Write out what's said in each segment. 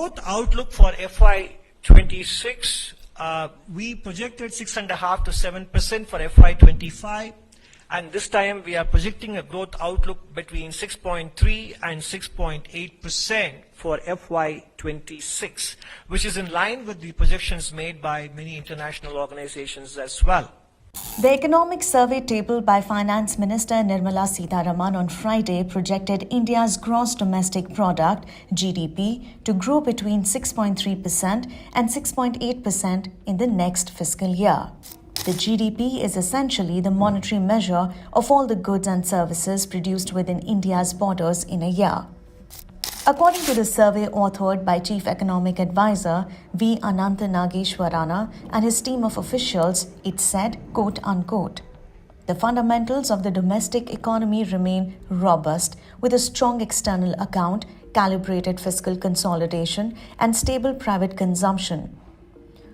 growth outlook for FY26, we projected 6.5 to 7% for FY25, and this time we are projecting a growth outlook between 6.3 and 6.8% for FY26, which is in line with the projections made by many international organizations as well. The economic survey table by Finance Minister Nirmala Sitharaman on Friday projected India's gross domestic product (GDP) to grow between 6.3% and 6.8% in the next fiscal year. The GDP is essentially the monetary measure of all the goods and services produced within India's borders in a year. According to the survey authored by Chief Economic Advisor V. Anantha Nageshwarana and his team of officials, it said, quote-unquote, "The fundamentals of the domestic economy remain robust with a strong external account, calibrated fiscal consolidation, and stable private consumption.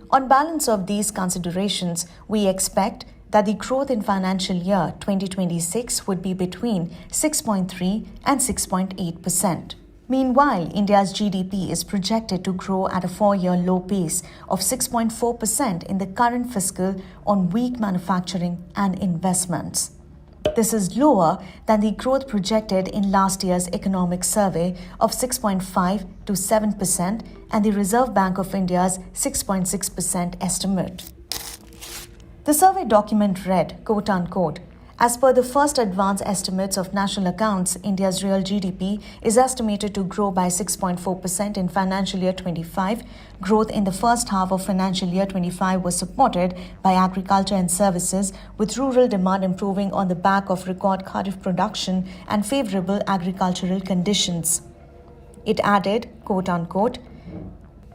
On balance of these considerations, we expect that the growth in financial year 2026 would be between 6.3 and 6.8%. Meanwhile, India's GDP is projected to grow at a 4-year low pace of 6.4% in the current fiscal on weak manufacturing and investments. This is lower than the growth projected in last year's economic survey of 6.5 to 7% and the Reserve Bank of India's 6.6% estimate. The survey document read, quote-unquote, "As per the first advance estimates of national accounts, India's real GDP is estimated to grow by 6.4% in financial year 25. Growth in the first half of financial year 25 was supported by agriculture and services, with rural demand improving on the back of record kharif production and favorable agricultural conditions." It added, quote-unquote,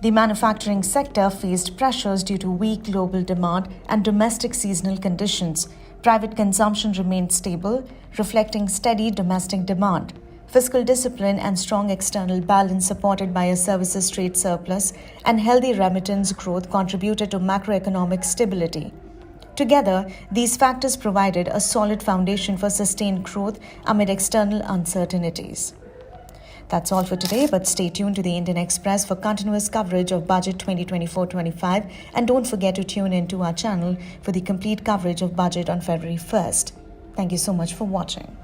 "The manufacturing sector faced pressures due to weak global demand and domestic seasonal conditions. Private consumption remained stable, reflecting steady domestic demand. Fiscal discipline and strong external balance supported by a services trade surplus and healthy remittance growth contributed to macroeconomic stability. Together, these factors provided a solid foundation for sustained growth amid external uncertainties." That's all for today, but stay tuned to the Indian Express for continuous coverage of Budget 2024-25, and don't forget to tune in to our channel for the complete coverage of Budget on February 1st. Thank you so much for watching.